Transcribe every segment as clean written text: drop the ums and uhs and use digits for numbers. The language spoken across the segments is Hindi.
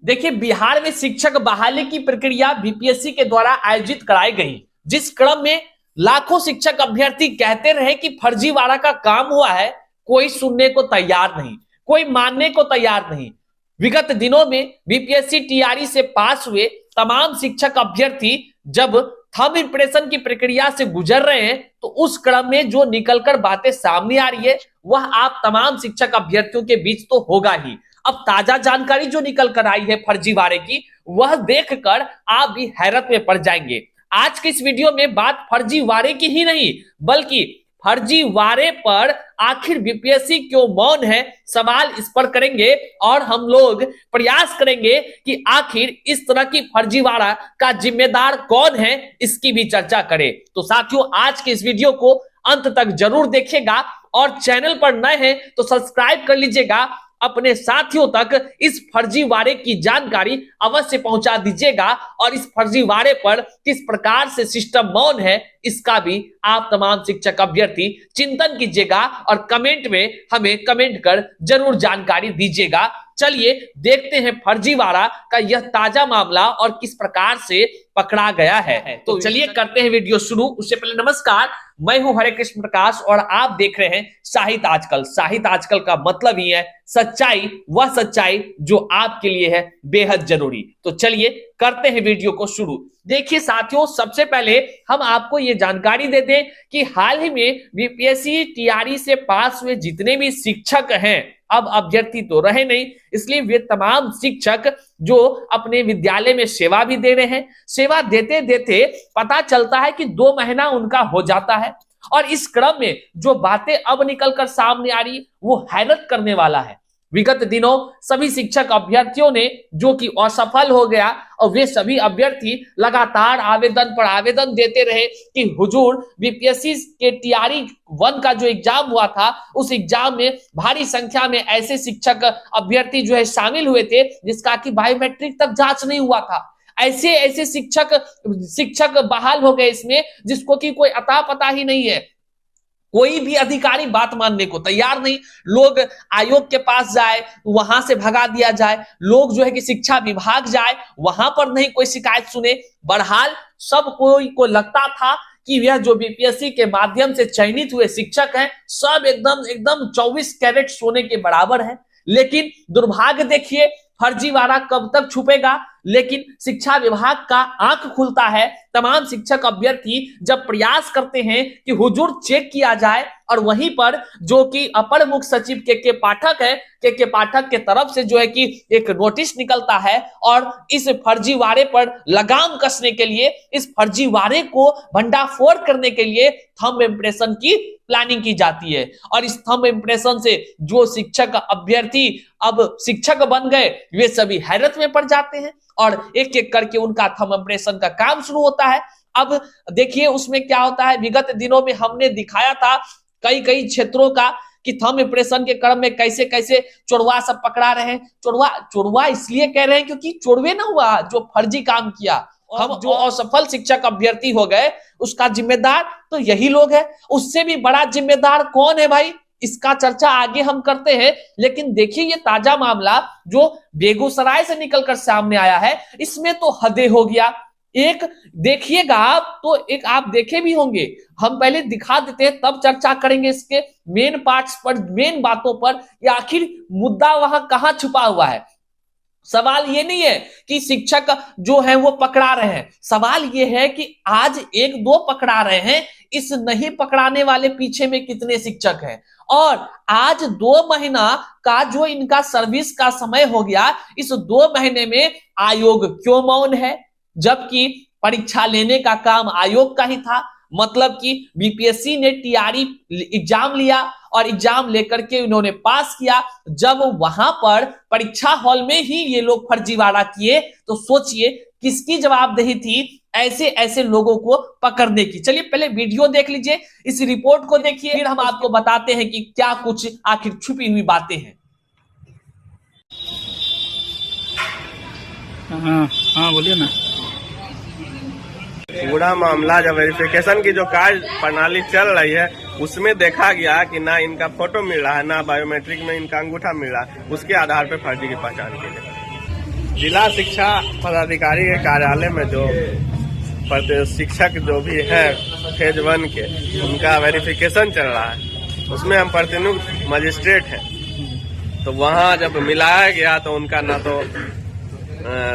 देखिए, बिहार में शिक्षक बहाली की प्रक्रिया बीपीएससी के द्वारा आयोजित कराई गई, जिस क्रम में लाखों शिक्षक अभ्यर्थी कहते रहे कि फर्जीवाड़ा का काम हुआ है। कोई सुनने को तैयार नहीं, कोई मानने को तैयार नहीं। विगत दिनों में बीपीएससी टीआरई से पास हुए तमाम शिक्षक अभ्यर्थी जब थंब इंप्रेशन की प्रक्रिया से गुजर रहे हैं, तो उस क्रम में जो निकलकर बातें सामने आ रही है वह आप तमाम शिक्षक अभ्यर्थियों के बीच तो होगा ही। अब ताजा जानकारी जो निकल कर आई है फर्जीवाड़े की, वह देखकर आप भी हैरत में पड़ जाएंगे। आज के इस वीडियो में बात फर्जीवाड़े की ही नहीं, बल्कि फर्जीवाड़े पर आखिर बीपीएससी क्यों मौन है, सवाल इस पर करेंगे और हम लोग प्रयास करेंगे कि आखिर इस तरह की फर्जीवाड़ा का जिम्मेदार कौन है, इसकी भी चर्चा करें। तो साथियों, आज के इस वीडियो को अंत तक जरूर देखिएगा और चैनल पर नए हैं तो सब्सक्राइब कर लीजिएगा। अपने साथियों तक इस फर्जीवाड़े की जानकारी अवश्य पहुंचा दीजिएगा और इस फर्जीवाड़े पर किस प्रकार से सिस्टम मौन है, इसका भी आप तमाम शिक्षक अभ्यर्थी चिंतन कीजिएगा और कमेंट में हमें कमेंट कर जरूर जानकारी दीजिएगा। चलिए देखते हैं फर्जीवाड़ा का यह ताजा मामला और किस प्रकार से पकड़ा गया है। तो चलिए करते हैं वीडियो शुरू। उससे पहले नमस्कार, मैं हूं हरे कृष्ण प्रकाश और आप देख रहे हैं साहित्य आजकल। साहित्य आजकल का मतलब ही है सच्चाई, वह सच्चाई जो आपके लिए है बेहद जरूरी। तो चलिए करते हैं वीडियो को शुरू। देखिए साथियों, सबसे पहले हम आपको ये जानकारी दे दें कि हाल ही में बीपीएससी टीआरई से पास हुए जितने भी शिक्षक हैं, अब अभ्यर्थी तो रहे नहीं, इसलिए वे तमाम शिक्षक जो अपने विद्यालय में सेवा भी दे रहे हैं, सेवा देते देते पता चलता है कि 2 महीना उनका हो जाता है और इस क्रम में जो बातें अब निकलकर सामने आ रही वो हैरत करने वाला है। विगत दिनों सभी शिक्षक अभ्यर्थियों ने जो कि असफल हो गया और वे सभी अभ्यर्थी लगातार आवेदन पर आवेदन देते रहे कि हुजूर बीपीएससी के टीआरई 1 का जो एग्जाम हुआ था, उस एग्जाम में भारी संख्या में ऐसे शिक्षक अभ्यर्थी जो है शामिल हुए थे जिसका कि बायोमेट्रिक तक जांच नहीं हुआ था। ऐसे ऐसे शिक्षक बहाल हो गए इसमें जिसको कि कोई अता पता ही नहीं है। कोई भी अधिकारी बात मानने को तैयार नहीं। लोग आयोग के पास जाए, वहां से भगा दिया जाए, लोग जो है कि शिक्षा विभाग जाए, वहां पर नहीं कोई शिकायत सुने। बहरहाल सब कोई को लगता था कि यह जो बीपीएससी के माध्यम से चयनित हुए शिक्षक हैं, सब एकदम 24 कैरेट सोने के बराबर है। लेकिन दुर्भाग्य देखिए, फर्जीवाड़ा कब तक छुपेगा, लेकिन शिक्षा विभाग का आंख खुलता है। तमाम शिक्षक अभ्यर्थी जब प्रयास करते हैं कि हुजूर चेक किया जाए, और वहीं पर जो कि अपर मुख्य सचिव के पाठक है, के पाठक के तरफ से जो है कि एक नोटिस निकलता है और इस फर्जीवाड़े पर लगाम कसने के लिए, इस फर्जीवाड़े को भंडाफोड़ करने के लिए थंब इंप्रेशन की प्लानिंग की जाती है। और इस थंब इंप्रेशन से जो शिक्षक अभ्यर्थी अब शिक्षक बन गए, वे सभी हैरत में पड़ जाते हैं और एक एक करके उनका थंब इंप्रेशन का काम शुरू होता है। अब देखिए उसमें क्या होता है, विगत दिनों में हमने दिखाया था कई क्षेत्रों का कि थंब इंप्रेशन के क्रम में कैसे कैसे चोरवा सब पकड़ा रहे हैं। चोरवा इसलिए कह रहे हैं क्योंकि चोरवे ना हुआ जो फर्जी काम किया। हम जो असफल शिक्षक अभ्यर्थी हो गए, उसका जिम्मेदार तो यही लोग हैं। उससे भी बड़ा जिम्मेदार कौन है भाई, इसका चर्चा आगे हम करते हैं। लेकिन देखिए ये ताजा मामला जो बेगूसराय से निकलकर सामने आया है, इसमें तो हदें हो गया। एक देखिएगा आप, तो एक आप देखे भी होंगे, हम पहले दिखा देते हैं तब चर्चा करेंगे इसके मेन पार्ट्स पर, मेन बातों पर, या आखिर मुद्दा वहां कहां छुपा हुआ है। सवाल ये नहीं है कि शिक्षक जो है वो पकड़ा रहे हैं, सवाल ये है कि आज 1-2 पकड़ा रहे हैं, इस नहीं पकड़ाने वाले पीछे में कितने शिक्षक हैं। और आज 2 महीना का जो इनका सर्विस का समय हो गया, इस 2 महीने में आयोग क्यों मौन है, जबकि परीक्षा लेने का काम आयोग का ही था। मतलब कि बीपीएससी ने टीआरई एग्जाम लिया और एग्जाम लेकर के उन्होंने पास किया। जब वहां पर परीक्षा हॉल में ही ये लोग फर्जीवाड़ा किए, तो सोचिए किसकी जवाबदेही थी ऐसे ऐसे लोगों को पकड़ने की। चलिए पहले वीडियो देख लीजिए, इस रिपोर्ट को देखिए, फिर हम आपको बताते हैं कि क्या कुछ आखिर छुपी हुई बातें हैं। हाँ बोलिए ना। पूरा मामला जब वेरिफिकेशन की जो कार्य प्रणाली चल रही है, उसमें देखा गया कि ना इनका फोटो मिल रहा है, ना बायोमेट्रिक में इनका अंगूठा मिल रहा है। उसके आधार पर फर्जी की पहचान की गई। जिला शिक्षा पदाधिकारी के कार्यालय में जो शिक्षक जो भी है फेज 1 के, उनका वेरिफिकेशन चल रहा है। उसमें हम प्रतिनियुक्त मजिस्ट्रेट हैं, तो वहाँ जब मिलाया गया तो उनका ना तो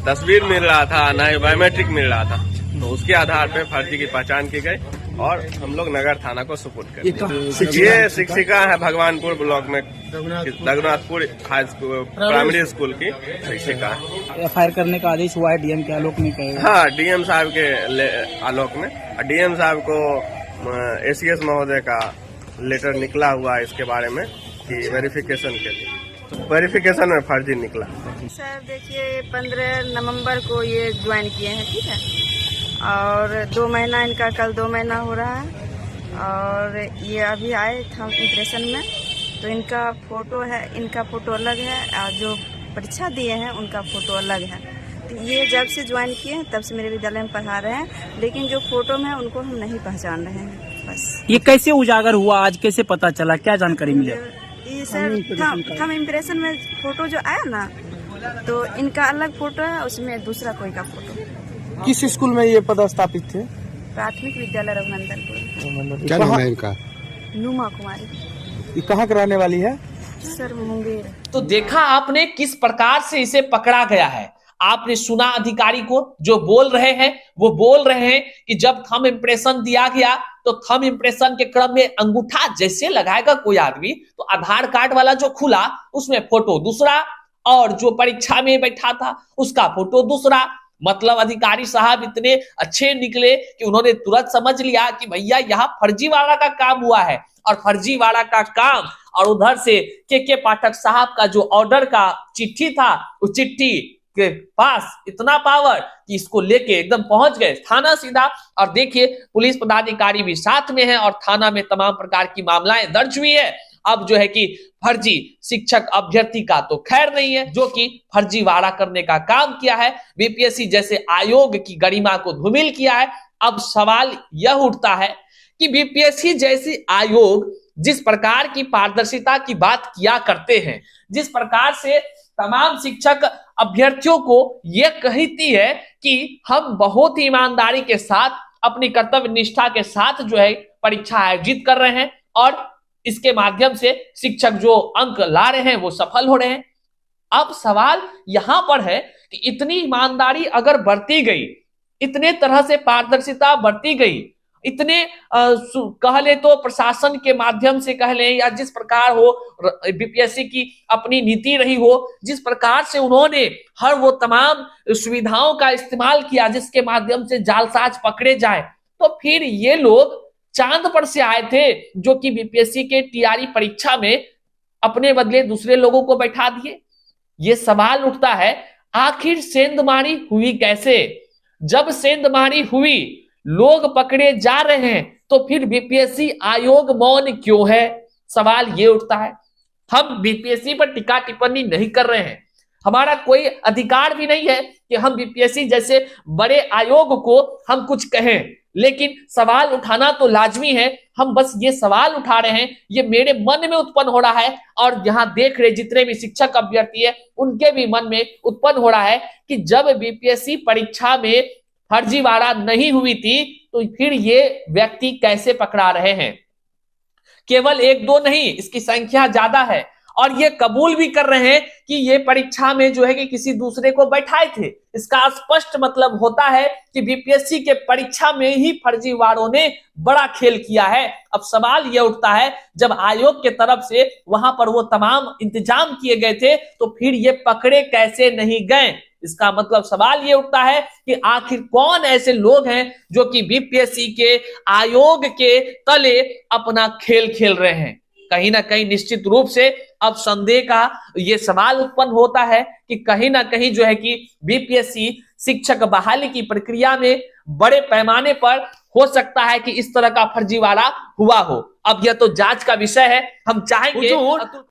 तस्वीर मिल रहा था, ना ही बायोमेट्रिक मिल रहा था। तो उसके आधार पर फर्जी की पहचान की गई और हम लोग नगर थाना को सुपुर्द कर दिया। ये शिक्षिका है भगवानपुर ब्लॉक में Raghunathpur high school primary school की शिक्षिका है। एफआईआर करने का आदेश हुआ है डीएम के आलोक में कहेगा? हाँ, डीएम साहब के आलोक में। डीएम साहब को एसीएस महोदय का लेटर निकला हुआ है इसके बारे में कि वेरिफिकेशन के लिए, तो वेरिफिकेशन में फर्जी निकला। सर देखिए 15 नवंबर को ये ज्वाइन किए हैं, ठीक है, और 2 महीना इनका कल 2 महीना हो रहा है। और ये अभी आए थंब इम्प्रेशन में, तो इनका फोटो है, इनका फोटो अलग है और जो परीक्षा दिए हैं उनका फोटो अलग है। तो ये जब से ज्वाइन किए हैं तब से मेरे विद्यालय में पढ़ा रहे हैं, लेकिन जो फोटो में है उनको हम नहीं पहचान रहे हैं। बस ये कैसे उजागर हुआ, आज कैसे पता चला, क्या जानकारी मिली? ये सर थंब इम्प्रेशन में फोटो जो आया ना, तो इनका अलग फोटो है, उसमें दूसरा कोई का फोटो। किस स्कूल में ये पदस्थापित थे? प्राथमिक विद्यालय रघुनंदनपुर। क्या नाम है इनका? नुमा कुमारी। ये कहाँ के रहने वाली है? सर मुंगेर। तो देखा आपने किस प्रकार से इसे पकड़ा गया है। आपने सुना अधिकारी को जो बोल रहे हैं, वो बोल रहे हैं कि जब थंब इम्प्रेशन दिया गया तो थंब इम्प्रेशन के क्रम में अंगूठा जैसे लगाएगा कोई आदमी, तो आधार कार्ड वाला जो खुला उसमें फोटो दूसरा और जो परीक्षा में बैठा था उसका फोटो दूसरा। मतलब अधिकारी साहब इतने अच्छे निकले कि उन्होंने तुरंत समझ लिया कि भैया यहाँ फर्जीवाड़ा का काम हुआ है। और फर्जीवाड़ा का काम, और उधर से के पाठक साहब का जो ऑर्डर का चिट्ठी था, उस चिट्ठी के पास इतना पावर कि इसको लेके एकदम पहुंच गए थाना सीधा। और देखिए पुलिस पदाधिकारी भी साथ में है और थाना में तमाम प्रकार की मामलाएं दर्ज हुई है। अब जो है कि फर्जी शिक्षक अभ्यर्थी का तो खैर नहीं है, जो कि फर्जीवाड़ा करने का काम किया है, बीपीएससी जैसे आयोग की गरिमा को धूमिल किया है। अब सवाल यह उठता है कि बीपीएससी जैसी आयोग जिस प्रकार की पारदर्शिता की बात किया करते हैं, जिस प्रकार से तमाम शिक्षक अभ्यर्थियों को यह कहती है कि हम बहुत ही ईमानदारी के साथ अपनी कर्तव्य निष्ठा के साथ जो है परीक्षा आयोजित कर रहे हैं और इसके माध्यम से शिक्षक जो अंक ला रहे हैं वो सफल हो रहे हैं। अब सवाल यहां पर है कि इतनी ईमानदारी अगर बरती गई, इतने तरह से पारदर्शिता बरती गई, इतने कह ले तो प्रशासन के माध्यम से कह ले या जिस प्रकार हो बीपीएससी की अपनी नीति रही हो, जिस प्रकार से उन्होंने हर वो तमाम सुविधाओं का इस्तेमाल किया जिसके माध्यम से जालसाज पकड़े जाए, तो फिर ये लोग चांद पर से आए थे जो कि बीपीएससी के टीआरई परीक्षा में अपने बदले दूसरे लोगों को बैठा दिए। ये सवाल उठता है आखिर सेंधमारी हुई कैसे? जब सेंधमारी हुई, लोग पकड़े जा रहे हैं, तो फिर बीपीएससी आयोग मौन क्यों है? सवाल ये उठता है। हम बीपीएससी पर टीका टिप्पणी नहीं कर रहे हैं, हमारा कोई अधिकार भी नहीं है कि हम बीपीएससी जैसे बड़े आयोग को हम कुछ कहें, लेकिन सवाल उठाना तो लाजमी है। हम बस ये सवाल उठा रहे हैं, ये मेरे मन में उत्पन्न हो रहा है और यहाँ देख रहे जितने भी शिक्षक अभ्यर्थी है उनके भी मन में उत्पन्न हो रहा है कि जब बीपीएससी परीक्षा में फर्जीवाड़ा नहीं हुई थी तो फिर ये व्यक्ति कैसे पकड़ा रहे हैं। केवल 1-2 नहीं, इसकी संख्या ज्यादा है और ये कबूल भी कर रहे हैं कि ये परीक्षा में जो है कि किसी दूसरे को बैठाए थे। इसका स्पष्ट मतलब होता है कि बीपीएससी के परीक्षा में ही फर्जीवाड़ों ने बड़ा खेल किया है। अब सवाल यह उठता है जब आयोग के तरफ से वहां पर वो तमाम इंतजाम किए गए थे तो फिर ये पकड़े कैसे नहीं गए? इसका मतलब सवाल ये उठता है कि आखिर कौन ऐसे लोग हैं जो कि बीपीएससी के आयोग के तले अपना खेल खेल रहे हैं। कहीं ना कहीं निश्चित रूप से अब संदेह का ये सवाल उत्पन्न होता है कि कहीं ना कहीं जो है कि बीपीएससी शिक्षक बहाली की प्रक्रिया में बड़े पैमाने पर हो सकता है कि इस तरह का फर्जीवाड़ा हुआ हो। अब यह तो जांच का विषय है, हम चाहेंगे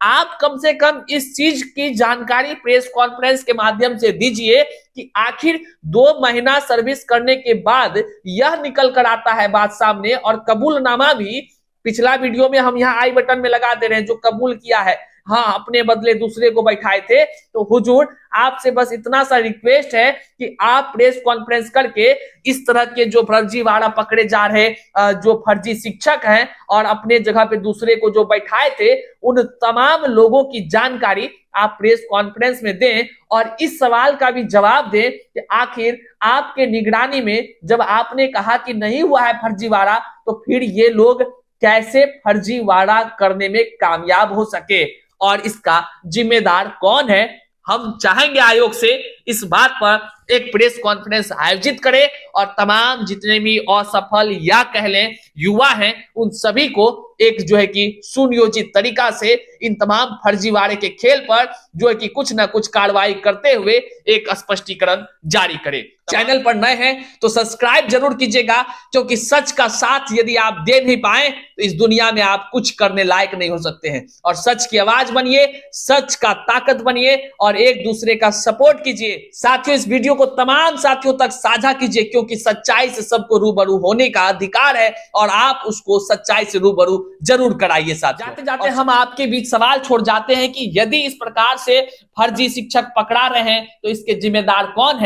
आप कम से कम इस चीज की जानकारी प्रेस कॉन्फ्रेंस के माध्यम से दीजिए कि आखिर 2 महीना सर्विस करने के बाद यह निकल कर आता है बात सामने, और कबूलनामा भी पिछला वीडियो में हम यहाँ आई बटन में लगा दे रहे हैं जो कबूल किया है। हाँ अपने बदले दूसरे को बैठाए थे। तो हुजूर आपसे बस इतना सा रिक्वेस्ट है कि आप प्रेस कॉन्फ्रेंस करके इस तरह के जो फर्जीवाड़ा पकड़े जा रहे जो फर्जी शिक्षक हैं और अपने जगह पे दूसरे को जो बैठाए थे, उन तमाम लोगों की जानकारी आप प्रेस कॉन्फ्रेंस में दें और इस सवाल का भी जवाब दें कि आखिर आपके निगरानी में जब आपने कहा कि नहीं हुआ है फर्जीवाड़ा, तो फिर ये लोग कैसे फर्जीवाड़ा करने में कामयाब हो सके और इसका जिम्मेदार कौन है। हम चाहेंगे आयोग से इस बात पर एक प्रेस कॉन्फ्रेंस आयोजित करे और तमाम जितने भी असफल या कह लें युवा हैं उन सभी को एक जो है कि सुनियोजित तरीका से इन तमाम फर्जीवाड़े के खेल पर जो है कि कुछ ना कुछ कार्रवाई करते हुए एक स्पष्टीकरण जारी करे। चैनल पर नए हैं तो सब्सक्राइब जरूर कीजिएगा, क्योंकि सच का साथ यदि आप दे नहीं पाए तो इस दुनिया में आप कुछ करने लायक नहीं हो सकते हैं। और सच की आवाज बनिए, सच का ताकत बनिए और एक दूसरे का सपोर्ट कीजिए। साथियों इस वीडियो को तमाम साथियों तक साझा कीजिए, क्योंकि सच्चाई से सबको रूबरू होने का अधिकार है और आप उसको सच्चाई से रूबरू जरूर कराइए। साथ जाते जाते हम आपके बीच सवाल छोड़ जाते हैं कि यदि इस प्रकार से फर्जी शिक्षक पकड़ा रहे हैं तो इसके जिम्मेदार कौन है।